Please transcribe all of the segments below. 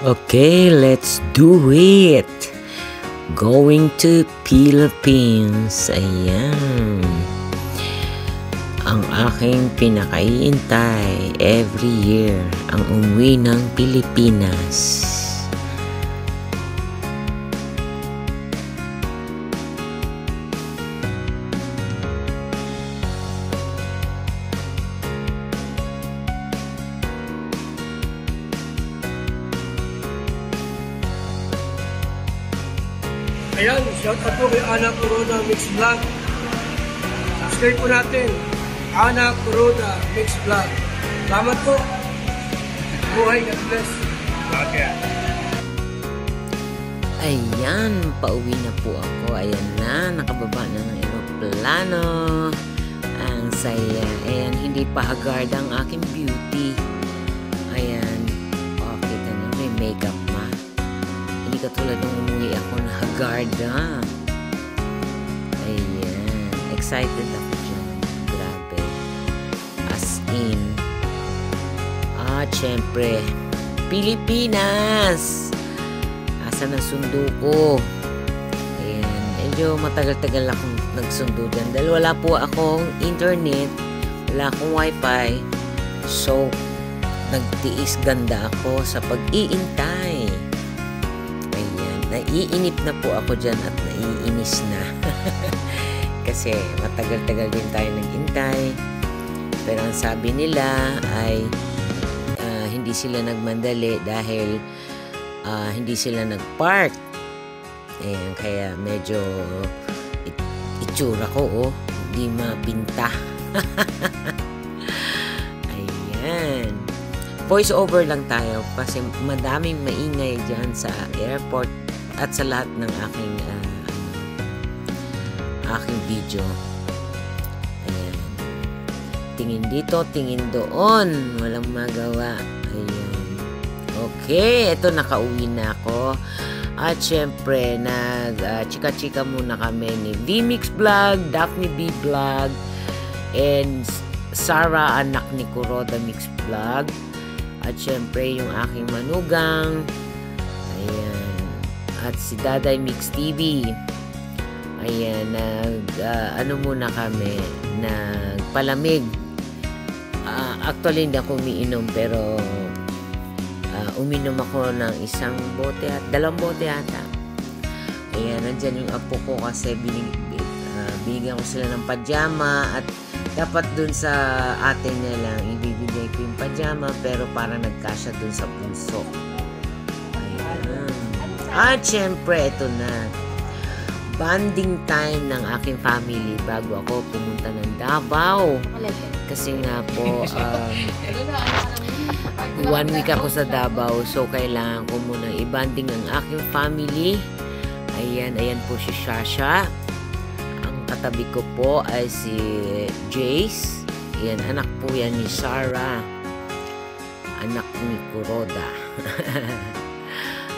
Okay, let's do it! Going to Philippines. Ayan. Ang aking pinakaiintay every year, ang umuwi ng Pilipinas. Ayan, shout out po kay Ana Kuroda Mix Vlog. Subscribe po natin, Ana Kuroda Mix Vlog. Salamat po. Buhay, God bless. Ayan, pauwi na po ako. Ayan na, nakababa na ng aeroplano. Ang saya. Ayan, hindi pa haggard ang aking beauty. Ayan, kita niyo, may makeup ma. Hindi katulad nung umuwi ako na haggard na. Ayan. Excited ako dyan. Grabe. As in. Syempre. Pilipinas! Asan ang sundo ko? Ayan. Medyo matagal-tagal akong nagsundo dyan. Dahil wala po akong internet. Wala akong wifi. So, nagtiis ganda ako sa pag-iintay. Naiinip na po ako dyan at naiinis na. Kasi matagal-tagal din tayo nag-intay. Pero ang sabi nila ay hindi sila nagmandali dahil hindi sila nag-park. Ayan, kaya medyo itsura ko, hindi mapinta. Ayan. Voice over lang tayo kasi madaming maingay dyan sa airport at sa lahat ng aking video. Ayan. Tingin dito, tingin doon. Walang magawa. Ayan. Okay, ito nakauwi na ako. At syempre, chika-chika muna kami ni V-Mix Vlog, Daphne B Vlog, and Sarah, anak ni Kuroda Mix Vlog. At syempre, yung aking manugang. Ayan. At si Daday Mix TV. Ayan, muna kami, nagpalamig. Actually, hindi ako umiinom, pero uminom ako ng isang bote at 2 bote ata. Ayan, nandyan yung apo ko kasi binigyan ko sila ng pajama at dapat dun sa ate niya lang ibibigay ko yung pajama pero parang nagkasya dun sa bunso. Ayan. At syempre, ito na. Banding time ng aking family bago ako pumunta ng Davao. Kasi nga po, 1 week ako sa Davao. So, kailangan ko muna i-banding ang aking family. Ayan po si Shasha. Ang katabi ko po ay si Jace. Ayan, anak po yan ni Sarah. Anak ni Kuroda.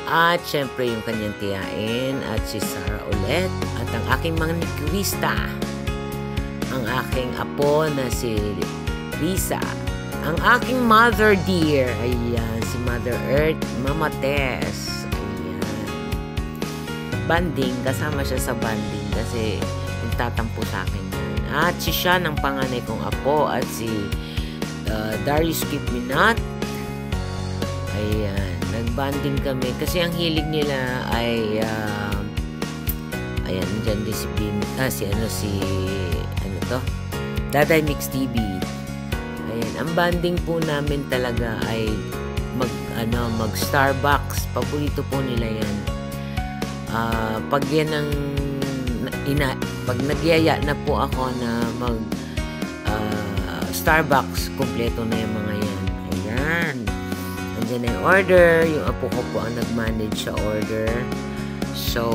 At syempre yung kanyang tiyain at si Sarah ulit. At ang aking mga nikurista. Ang aking apo na si Risa. Ang aking mother dear. Ayan, si Mother Earth, Mama Tess. Ayan. Banding, kasama siya sa banding kasi nagtatampo sa akin yan. At si siya ng panganay kong apo at si Darius Kipminat. Ayan, nagbanding kami kasi ang hilig nila ay ayan, dyan din si Daday Mix TV. Ayan, ang banding po namin talaga ay mag Starbucks. Paborito po nila yan. Pag yan ang pag nagyaya na po ako na mag Starbucks, kumpleto na yung mga yan. Ayan. Nandiyan na yung order. Yung apo ko po ang nag-manage sa order. So,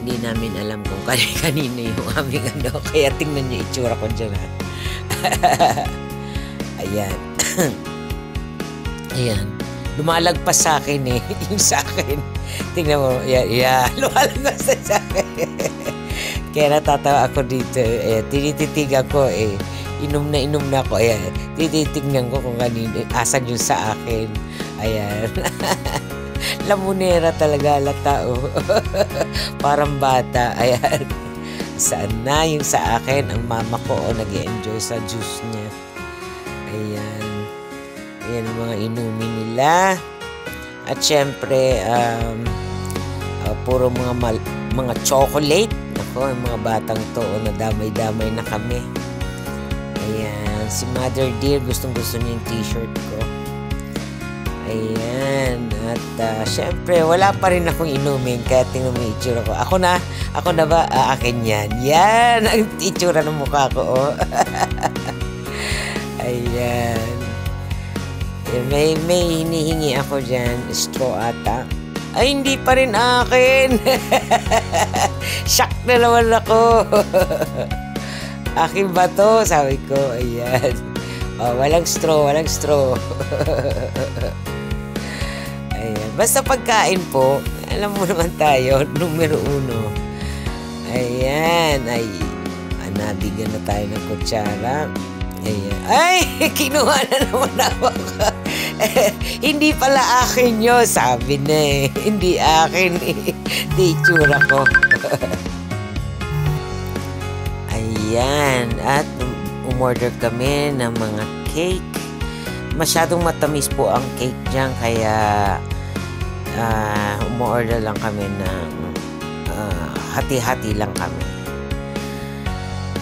hindi namin alam kung kanino yung aming kaya tingnan niyo itsura ko dyan ha. Ayan. Ayan. Lumalagpas sa akin yung sa akin. Tingnan mo. Yeah. Lumalagpas sa akin. Kaya natatawa ako dito. Tinititig ako Inom na ako. Ayan. Tititignan ko kung kanino. Asan yung sa akin. Ayan. Lamunera talaga tao. Parang bata. Ayan. Saan na yung sa akin, ang mama ko nag-enjoy sa juice niya. Ayan. Ayan ang mga inumin nila. At syempre, puro mga chocolate. Ako, yung mga batang to, nadamay-damay na kami. Ayan. Si Mother Dear, gustong-gusto niya yung t-shirt ko. Ayan. At syempre, wala pa rin akong inumin. Kaya tingnan mo yung itsura ko. Ako na ba? Akin yan. Yan. Ang itsura ng mukha ko. Oh. Ayan. May hinihingi ako dyan. Straw ata. Ay, hindi pa rin akin. Shock na naman ako. Akin ba to? Sabi ko. Ayan. Oh, walang straw. Ayan. Basta pagkain po, alam mo naman tayo, numero 1. Ayan. Ay, nabigyan na tayo ng kutsara. Ayan. Ay, kinuha na naman ako. Hindi pala akin yun. Sabi na eh. Hindi akin eh. Di itsura ko. Ayan. At umorder kami ng mga cake. Masyadong matamis po ang cake dyan. Kaya umorder lang kami ng hati-hati lang kami.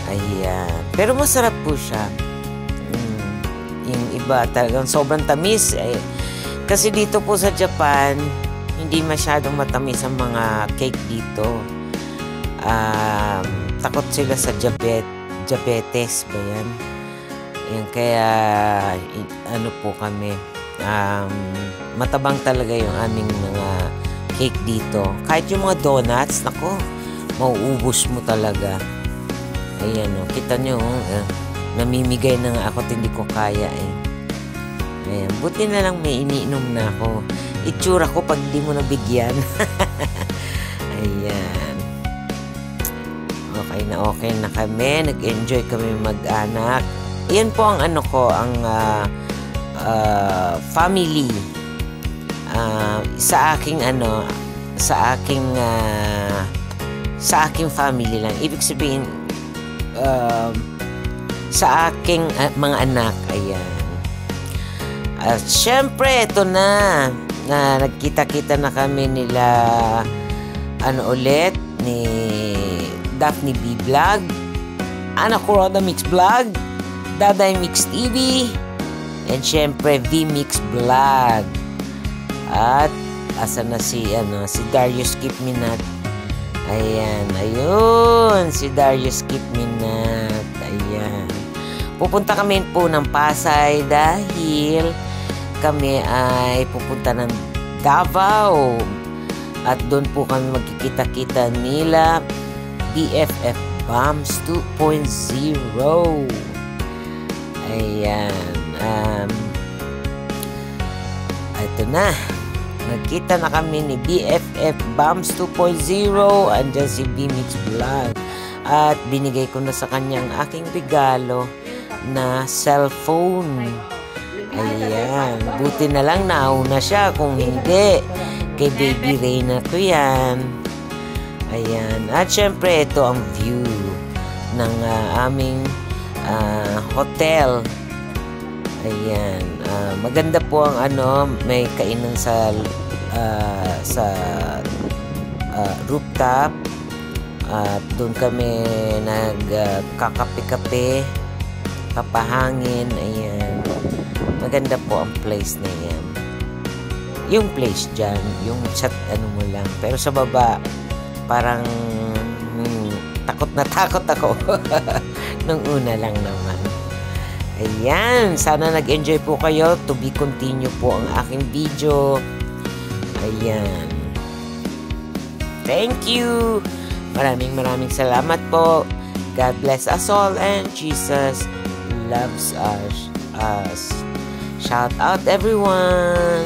Ayan. Pero masarap po siya. Yung iba talagang sobrang tamis. Kasi dito po sa Japan, hindi masyadong matamis ang mga cake dito. Takot sila sa diabetes ba yan? Ayan, kaya ano po kami, matabang talaga yung aming mga cake dito. Kahit yung mga donuts, nako, mauubos mo talaga. Ayan o, kita nyo, namimigay na nga ako at hindi ko kaya eh. Ayan, buti na lang may iniinom na ako. Itsura ko pag di mo nabigyan. Ayan. Okay na kami. Nag-enjoy kami mag-anak. Yan po ang ano ko, ang family. Sa aking family lang. Ibig sabihin, sa aking mga anak. Ayan. At syempre, ito na. Nagkita-kita na kami nila ni Daphne B Vlog, Ana Kuroda Mix Vlog, Daday Mix TV, and syempre V Mix Vlog. At asa na si Darius Keep Minat. Ayan, ayun, si Darius Keep Minat. Ayan. Pupunta kami po ng Pasay dahil kami ay pupunta ng Davao. At doon po kami magkikita-kita nila BFF Bombs 2.0. Ayan. Ito na. Nagkita na kami ni BFF Bombs 2.0. Andyan si B-Mix Vlog. At binigay ko na sa kanya ang aking regalo na cellphone. Ayan. Buti na lang nauna siya. Kung hindi, kay Baby Reyna ko yan. Ayan. At syempre, ito ang view ng aming hotel. Ayan. Maganda po ang may kainan sa rooftop. At doon kami nagkakape-kape, kapahangin. Ayan. Maganda po ang place na yan. Yung place dyan, yung chat mo lang. Pero sa baba, parang takot na takot ako. Nung una lang naman. Ayan, sana nag-enjoy po kayo. To be continue po ang aking video. Ayan. Thank you. Maraming salamat po. God bless us all and Jesus loves us. Shout out everyone.